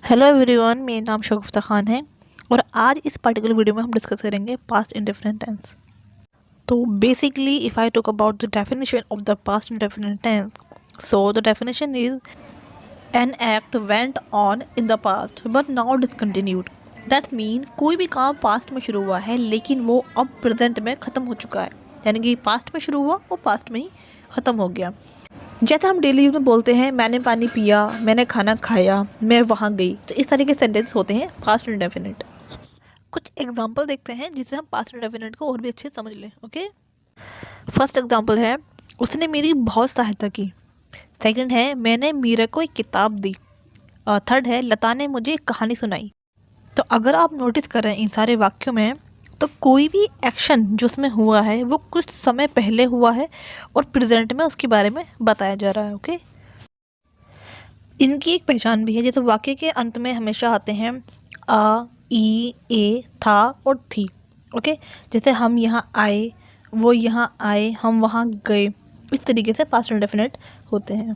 Hello everyone, मेरा नाम शगुफ्ता खान है और आज इस पर्टिकुलर वीडियो में हम डिस्कस करेंगे पास्ट इंडेफिनिट टेंस। तो basically if I talk about the definition of the past indefinite tense, so the definition is an act went on in the past but now discontinued. That mean कोई भी काम past में शुरू हुआ है लेकिन वो अब प्रेजेंट में ख़त्म हो चुका है, यानी कि पास्ट में शुरू हुआ वो पास्ट में ही ख़त्म हो गया। जैसे हम डेली यूज में बोलते हैं मैंने पानी पिया, मैंने खाना खाया, मैं वहाँ गई, तो इस तरह के सेंटेंस होते हैं पास्ट इंडेफिनिट। कुछ एग्जांपल देखते हैं जिससे हम पास्ट इंडेफिनिट को और भी अच्छे समझ लें। ओके, फर्स्ट एग्जांपल है उसने मेरी बहुत सहायता की। सेकंड है मैंने मीरा को एक किताब दी। थर्ड है लता ने मुझे एक कहानी सुनाई। तो अगर आप नोटिस करें इन सारे वाक्यों में, तो कोई भी एक्शन जो उसमें हुआ है वो कुछ समय पहले हुआ है और प्रेजेंट में उसके बारे में बताया जा रहा है। ओके, इनकी एक पहचान भी है, जैसे वाक्य के अंत में हमेशा आते हैं आ, ई, ए, था और थी। ओके, जैसे हम यहाँ आए, वो यहाँ आए, हम वहाँ गए, इस तरीके से पास्ट इंडेफिनिट होते हैं।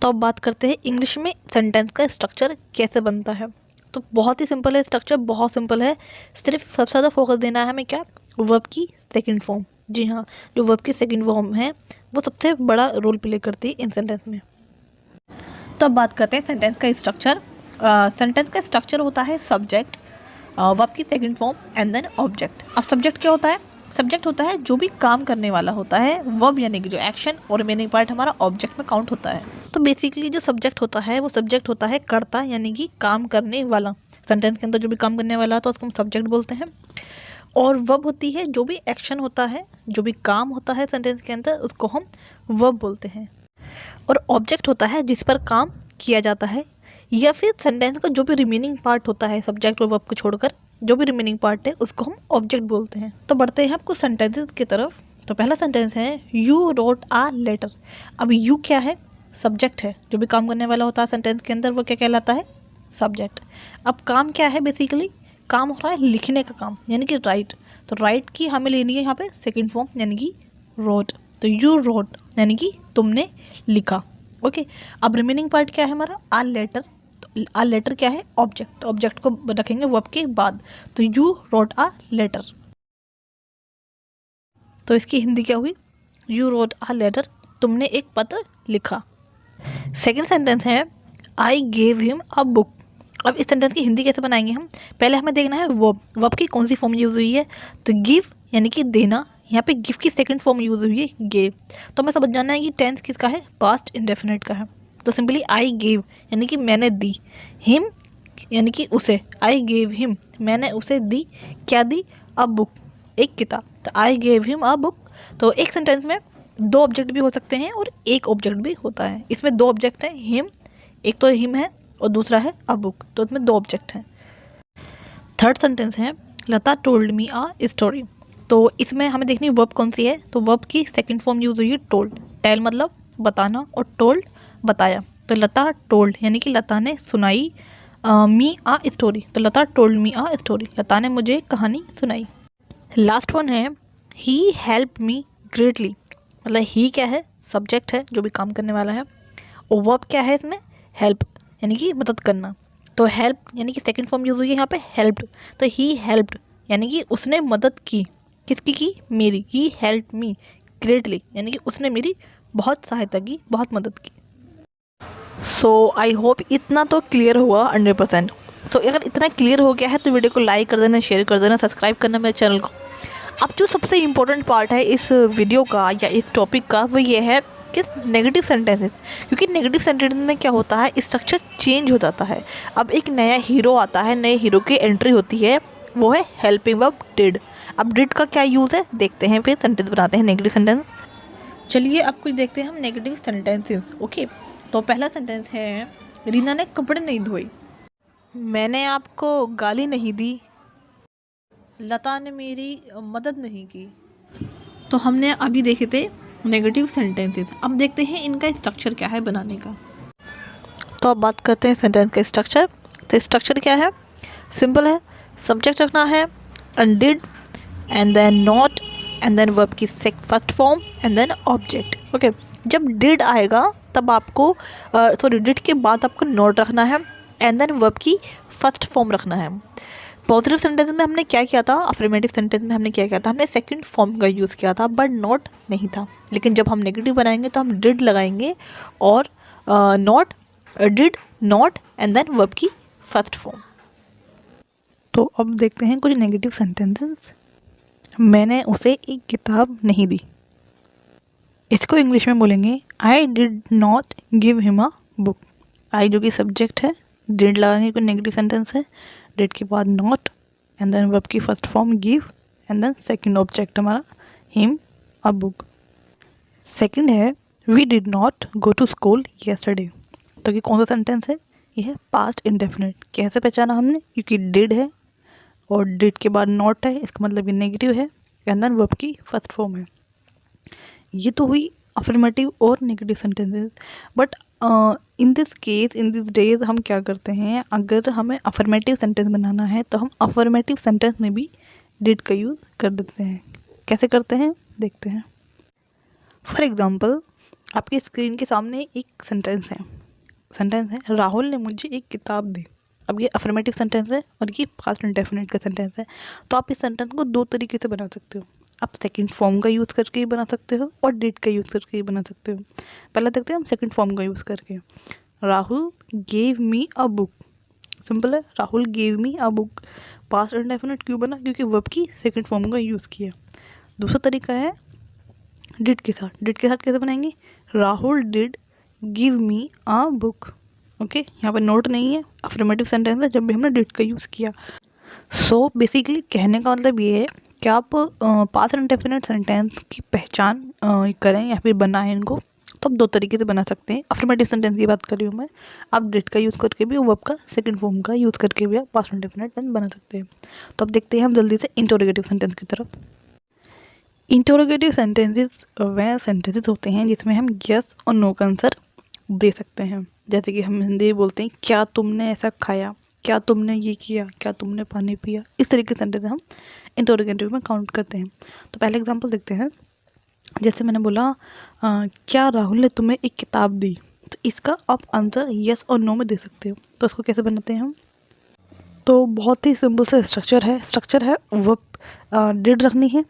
तो अब बात करते हैं इंग्लिश में सेंटेंस का स्ट्रक्चर कैसे बनता है। तो बहुत ही सिंपल है, स्ट्रक्चर बहुत सिंपल है। सिर्फ सबसे ज़्यादा फोकस देना है हमें क्या, वर्ब की सेकंड फॉर्म। जी हाँ, जो वर्ब की सेकंड फॉर्म है वो सबसे बड़ा रोल प्ले करती है इन सेंटेंस में। तो अब बात करते हैं सेंटेंस का स्ट्रक्चर। सेंटेंस का स्ट्रक्चर होता है सब्जेक्ट, वर्ब की second form and then object. अब सब्जेक्ट क्या होता है? सब्जेक्ट होता है जो भी काम करने वाला होता है, वर्ब यानी कि जो एक्शन, और रिमेनिंग पार्ट हमारा ऑब्जेक्ट में काउंट होता है। तो बेसिकली जो सब्जेक्ट होता है वो सब्जेक्ट होता है कर्ता, यानी कि काम करने वाला। सेंटेंस के अंदर जो भी काम करने वाला तो उसको हम सब्जेक्ट बोलते हैं। और वर्ब होती है जो भी एक्शन होता है, जो भी काम होता है सेंटेंस के अंदर, उसको हम वर्ब बोलते हैं। और ऑब्जेक्ट होता है जिस पर काम किया जाता है, या फिर सेंटेंस का जो भी रिमेनिंग पार्ट होता है सब्जेक्ट और वर्ब को छोड़कर, जो भी रिमेनिंग पार्ट है उसको हम ऑब्जेक्ट बोलते हैं। तो बढ़ते हैं आपको सेंटेंसेस की तरफ। तो पहला सेंटेंस है यू रोट आ लेटर। अब यू क्या है? सब्जेक्ट है, जो भी काम करने वाला होता है सेंटेंस के अंदर वो क्या कहलाता है? सब्जेक्ट। अब काम क्या है? बेसिकली काम हो रहा है लिखने का काम, यानी कि राइट। तो राइट की हमें लेनी है यहाँ पे सेकेंड फॉर्म, यानी कि रोट। तो यू रोट यानी कि तुमने लिखा। ओके, अब रिमेनिंग पार्ट क्या है हमारा? A letter. तो आ लेटर क्या है? ऑब्जेक्ट। तो ऑब्जेक्ट को रखेंगे वर्ब के बाद। तो यू रोट आ लेटर। तो इसकी हिंदी क्या हुई? यू रोट आ लेटर, तुमने एक पत्र लिखा। सेकेंड सेंटेंस है I gave him a book. अब इस सेंटेंस की हिंदी कैसे बनाएंगे हम? पहले हमें देखना है वर्ब, वर्ब की कौन सी फॉर्म यूज़ हुई है। तो गिव यानी कि देना, यहाँ पे गिव की सेकंड फॉर्म यूज़ हुई है गेव। तो हमें समझ जाना है कि टेंस किसका है? पास्ट इंडेफिनिट का है। तो सिंपली आई गेव यानी कि मैंने दी, हिम यानी कि उसे, आई गेव हिम मैंने उसे दी, क्या दी? अ बुक, एक किताब। तो I gave him a book. तो एक सेंटेंस में दो ऑब्जेक्ट भी हो सकते हैं और एक ऑब्जेक्ट भी होता है। इसमें दो ऑब्जेक्ट हैं, हिम, एक तो हिम है और दूसरा है अ बुक, तो इसमें दो ऑब्जेक्ट हैं। थर्ड सेंटेंस है लता टोल्ड मी अ स्टोरी। तो इसमें हमें देखनी वर्ब कौन सी है। तो वर्ब की सेकंड फॉर्म यूज हुई है टोल्ड। टेल मतलब बताना और टोल्ड बताया। तो लता टोल्ड यानी कि लता ने सुनाई मी अ स्टोरी। तो लता टोल्ड मी अ स्टोरी, लता ने मुझे कहानी सुनाई। लास्ट वन है ही हेल्प मी ग्रेटली। मतलब ही क्या है? सब्जेक्ट है जो भी काम करने वाला है, और वर्ब क्या है इसमें? हेल्प यानी कि मदद करना। तो हेल्प यानी कि सेकंड फॉर्म यूज हुई है यहाँ पे हेल्प्ड। तो ही हेल्प्ड यानी कि उसने मदद की। किसकी की? मेरी। ही हेल्प मी ग्रेटली यानी कि उसने मेरी बहुत सहायता की, बहुत मदद की। सो आई होप इतना तो क्लियर हुआ 100%। सो अगर इतना क्लियर हो गया है तो वीडियो को लाइक कर देना, शेयर कर देना, सब्सक्राइब करना मेरे चैनल को। अब जो सबसे इम्पोर्टेंट पार्ट है इस वीडियो का या इस टॉपिक का वो ये है कि नेगेटिव सेंटेंसेस। क्योंकि नेगेटिव सेंटेंस में क्या होता है, स्ट्रक्चर चेंज हो जाता है। अब एक नया हीरो आता है, नए हीरो की एंट्री होती है, वो है हेल्पिंग वर्ब डिड। अब डिड का क्या यूज़ है देखते हैं, फिर सेंटेंस बनाते हैं नेगेटिव सेंटेंस। चलिए अब कुछ देखते हैं हम नेगेटिव सेंटेंसेस। ओके, तो पहला सेंटेंस है रीना ने कपड़े नहीं धोए। मैंने आपको गाली नहीं दी, लता ने मेरी मदद नहीं की। तो हमने अभी देखे थे नेगेटिव सेंटेंसेस। अब देखते हैं इनका स्ट्रक्चर क्या है बनाने का। तो अब बात करते हैं सेंटेंस का स्ट्रक्चर। तो स्ट्रक्चर क्या है? सिंपल है, सब्जेक्ट रखना है and did and then not and then verb की first form and then object. Okay, जब डिड आएगा तब आपको डिड के बाद आपको नॉट रखना है, एंड देन वर्ब की फर्स्ट फॉर्म रखना है। पॉजिटिव सेंटेंस में हमने क्या किया था, अफर्मेटिव सेंटेंस में हमने क्या किया था, हमने सेकंड फॉर्म का यूज़ किया था बट नॉट नहीं था। लेकिन जब हम नेगेटिव बनाएंगे तो हम डिड लगाएंगे और not, did, not and then verb की फर्स्ट फॉर्म। तो अब देखते हैं कुछ नेगेटिव सेंटेंसेस। मैंने उसे एक किताब नहीं दी। इसको इंग्लिश में बोलेंगे I did not give him a book. I जो कि सब्जेक्ट है, डिड लगाने को नेगेटिव सेंटेंस है, डिड के बाद नॉट एंड देन वर्ब की first form give and then second object हमारा हिम अ बुक। सेकंड है we did not go to school yesterday. तो ये कौन सा सेंटेंस है, ये है पास्ट इंडेफिनिट। कैसे पहचाना हमने, क्योंकि डिड है और डिड के बाद नॉट है, इसका मतलब ये नेगेटिव है एंड देन वर्ब की फर्स्ट फॉर्म है। ये तो हुई अफर्मेटिव और negative sentences. But in this case, in this days हम क्या करते हैं, अगर हमें अफर्मेटिव सेंटेंस बनाना है तो हम अफर्मेटिव सेंटेंस में भी डिड का यूज़ कर देते हैं। कैसे करते हैं देखते हैं। फॉर एग्जाम्पल आपकी स्क्रीन के सामने एक सेंटेंस है राहुल ने मुझे एक किताब दी। अब ये अफर्मेटिव सेंटेंस है और ये पास्ट इंडेफिनिट का सेंटेंस है। तो आप इस सेंटेंस को दो तरीके से बना सकते हो। आप सेकंड फॉर्म का यूज़ करके ही बना सकते हो और डिड का यूज़ करके ही बना सकते हो। पहले देखते हैं हम सेकंड फॉर्म का यूज़ करके। Rahul gave me a book. Simple है, Rahul gave me a book. Past indefinite क्यों बना, क्योंकि वर्ब की सेकंड फॉर्म का यूज़ किया। दूसरा तरीका है डिड के साथ। डिड के साथ कैसे बनाएंगे, Rahul did give me a book. Okay, यहाँ पर नोट नहीं है, अफर्मेटिव सेंटेंस है जब भी हमने डिड का यूज़ किया। सो बेसिकली कहने का मतलब ये है कि आप पास्ट इंडेफिनिट सेंटेंस की पहचान करें या फिर बनाएं इनको, तो आप दो तरीके से बना सकते हैं। अफर्मेटिव सेंटेंस की बात कर रही हूँ मैं, आप डिड का यूज़ करके भी, वर्ब का सेकंड फॉर्म का यूज़ करके भी आप पास्ट इंडेफिनिट टेंस बना सकते हैं। तो अब देखते हैं हम जल्दी से इंटरोगेटिव सेंटेंस की तरफ। इंटरोगेटिव सेंटेंसेस वह सेंटेंसेस होते हैं जिसमें हम यस और नो का आंसर दे सकते हैं। जैसे कि हम हिंदी में बोलते हैं क्या तुमने ऐसा खाया, क्या तुमने ये किया, क्या तुमने पानी पिया। इस तरीके के सेंटेंस हम इंटरोगेटिव में काउंट करते हैं। तो पहले एग्जांपल देखते हैं। जैसे मैंने बोला क्या राहुल ने तुम्हें एक किताब दी, तो इसका आप आंसर यस और नो में दे सकते हो। तो इसको कैसे बनाते हैं हम, तो बहुत ही सिंपल सा स्ट्रक्चर है वर्ब डिड रखनी है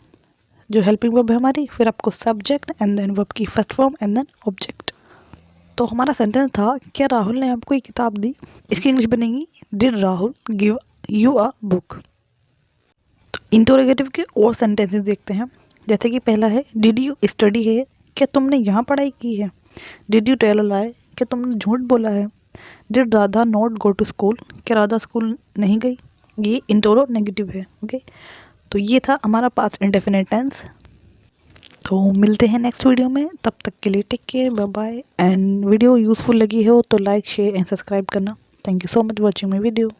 जो हेल्पिंग वर्ब है हमारी, फिर आपको सब्जेक्ट एंड देन वर्ब की first form and then object. तो हमारा सेंटेंस था क्या राहुल ने आपको एक किताब दी, इसकी इंग्लिश बनेगी did Rahul give you a book. तो इंटरोगेटिव के और सेंटेंसेस देखते हैं। जैसे कि पहला है डिड यू स्टडी है, क्या तुमने यहाँ पढ़ाई की है। Did you tell a lie, क्या तुमने झूठ बोला है। Did Radha not go to school, क्या राधा स्कूल नहीं गई। ये इंटरोगेटिव है। ओके, तो ये था हमारा पास्ट इंडेफिनिट टेंस। तो मिलते हैं नेक्स्ट वीडियो में, तब तक के लिए take care, bye bye. And video useful लगी हो तो लाइक शेयर एंड सब्सक्राइब करना। Thank you so much watching my video.